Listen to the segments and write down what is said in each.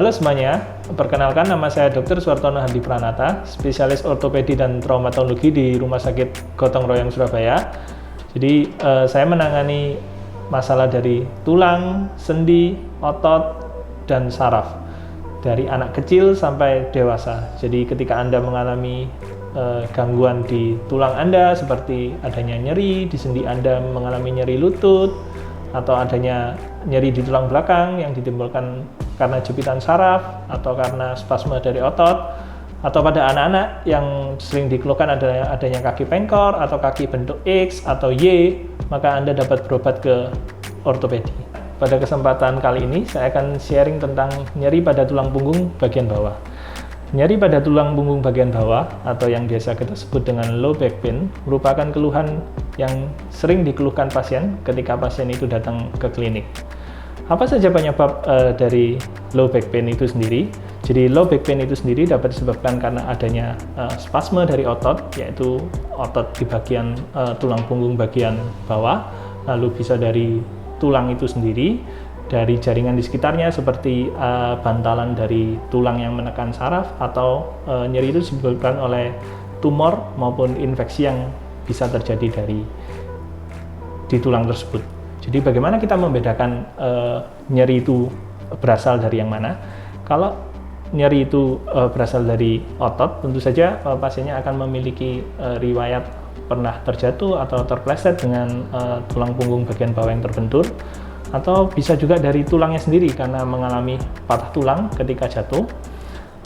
Halo semuanya, perkenalkan nama saya Dr. Suartono Hadi Pranata, spesialis ortopedi dan traumatologi di Rumah Sakit Gotong Royong Surabaya. Jadi saya menangani masalah dari tulang, sendi, otot, dan saraf dari anak kecil sampai dewasa. Jadi ketika Anda mengalami gangguan di tulang Anda seperti adanya nyeri, di sendi Anda mengalami nyeri lutut, atau adanya nyeri di tulang belakang yang ditimbulkan karena jepitan saraf atau karena spasme dari otot, atau pada anak-anak yang sering dikeluhkan adanya kaki pengkor atau kaki bentuk X atau Y, maka Anda dapat berobat ke ortopedi. Pada kesempatan kali ini saya akan sharing tentang nyeri pada tulang punggung bagian bawah. Nyeri pada tulang punggung bagian bawah atau yang biasa kita sebut dengan low back pain merupakan keluhan yang sering dikeluhkan pasien ketika pasien itu datang ke klinik. Apa saja penyebab dari low back pain itu sendiri? Jadi low back pain itu sendiri dapat disebabkan karena adanya spasme dari otot, yaitu otot di bagian tulang punggung bagian bawah, lalu bisa dari tulang itu sendiri, dari jaringan di sekitarnya seperti bantalan dari tulang yang menekan saraf, atau nyeri itu disebabkan oleh tumor maupun infeksi yang bisa terjadi di tulang tersebut. Jadi bagaimana kita membedakan nyeri itu berasal dari yang mana? Kalau nyeri itu berasal dari otot, tentu saja pasiennya akan memiliki riwayat pernah terjatuh atau terpleset dengan tulang punggung bagian bawah yang terbentur, atau bisa juga dari tulangnya sendiri karena mengalami patah tulang ketika jatuh,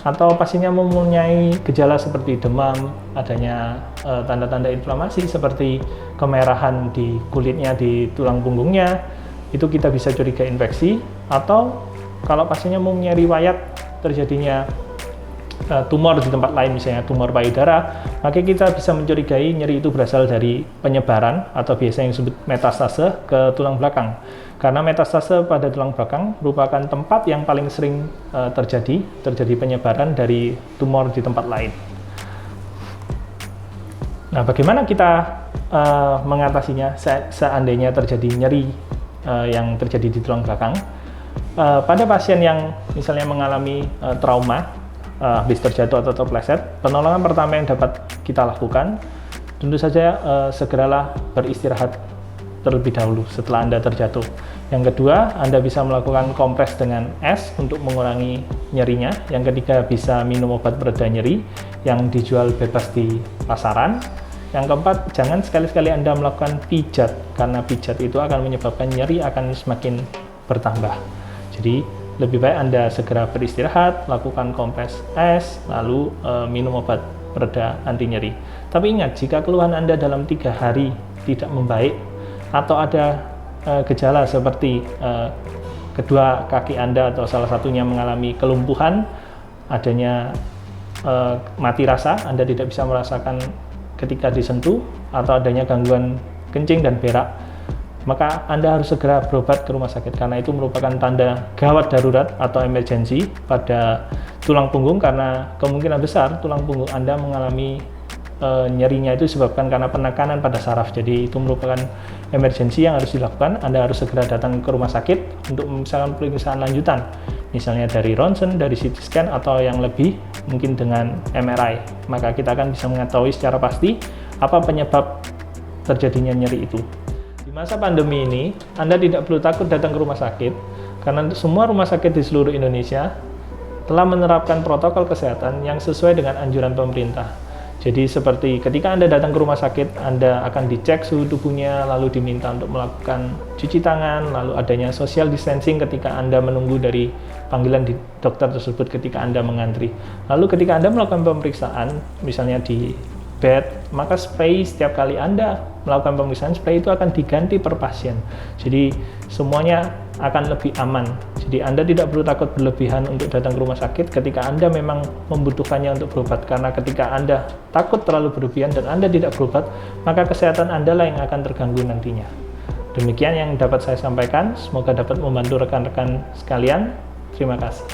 atau pasiennya mempunyai gejala seperti demam, adanya tanda-tanda inflamasi seperti kemerahan di kulitnya di tulang punggungnya, itu kita bisa curiga infeksi. Atau kalau pasiennya mempunyai riwayat terjadinya tumor di tempat lain, misalnya tumor payudara, maka kita bisa mencurigai nyeri itu berasal dari penyebaran atau biasa yang disebut metastase ke tulang belakang. Karena metastase pada tulang belakang merupakan tempat yang paling sering terjadi penyebaran dari tumor di tempat lain. Nah, bagaimana kita mengatasinya seandainya terjadi nyeri yang terjadi di tulang belakang? Pada pasien yang misalnya mengalami trauma habis terjatuh atau terpleset, penolongan pertama yang dapat kita lakukan tentu saja segeralah beristirahat terlebih dahulu setelah Anda terjatuh. Yang kedua, Anda bisa melakukan kompres dengan es untuk mengurangi nyerinya. Yang ketiga, bisa minum obat pereda nyeri yang dijual bebas di pasaran. Yang keempat, jangan sekali-sekali Anda melakukan pijat, karena pijat itu akan menyebabkan nyeri akan semakin bertambah. Jadi lebih baik Anda segera beristirahat, lakukan kompres es, lalu minum obat pereda anti nyeri. Tapi ingat, jika keluhan Anda dalam 3 hari tidak membaik, atau ada gejala seperti kedua kaki Anda atau salah satunya mengalami kelumpuhan, adanya mati rasa, Anda tidak bisa merasakan ketika disentuh, atau adanya gangguan kencing dan berak, maka Anda harus segera berobat ke rumah sakit, karena itu merupakan tanda gawat darurat atau emergency pada tulang punggung, karena kemungkinan besar tulang punggung Anda mengalami nyerinya itu disebabkan karena penekanan pada saraf. Jadi itu merupakan emergency yang harus dilakukan. Anda harus segera datang ke rumah sakit untuk misalkan pemeriksaan lanjutan, misalnya dari ronsen, dari CT scan, atau yang lebih mungkin dengan MRI. Maka kita akan bisa mengetahui secara pasti apa penyebab terjadinya nyeri itu. Di masa pandemi ini, Anda tidak perlu takut datang ke rumah sakit, karena semua rumah sakit di seluruh Indonesia telah menerapkan protokol kesehatan yang sesuai dengan anjuran pemerintah. Jadi seperti ketika Anda datang ke rumah sakit, Anda akan dicek suhu tubuhnya, lalu diminta untuk melakukan cuci tangan, lalu adanya social distancing ketika Anda menunggu dari panggilan di dokter tersebut ketika Anda mengantri. Lalu ketika Anda melakukan pemeriksaan, misalnya di bed, maka spray setiap kali Anda melakukan pemeriksaan, spray itu akan diganti per pasien. Jadi semuanya akan lebih aman. Jadi Anda tidak perlu takut berlebihan untuk datang ke rumah sakit ketika Anda memang membutuhkannya untuk berobat. Karena ketika Anda takut terlalu berlebihan dan Anda tidak berobat, maka kesehatan Anda lah yang akan terganggu nantinya. Demikian yang dapat saya sampaikan. Semoga dapat membantu rekan-rekan sekalian. Terima kasih.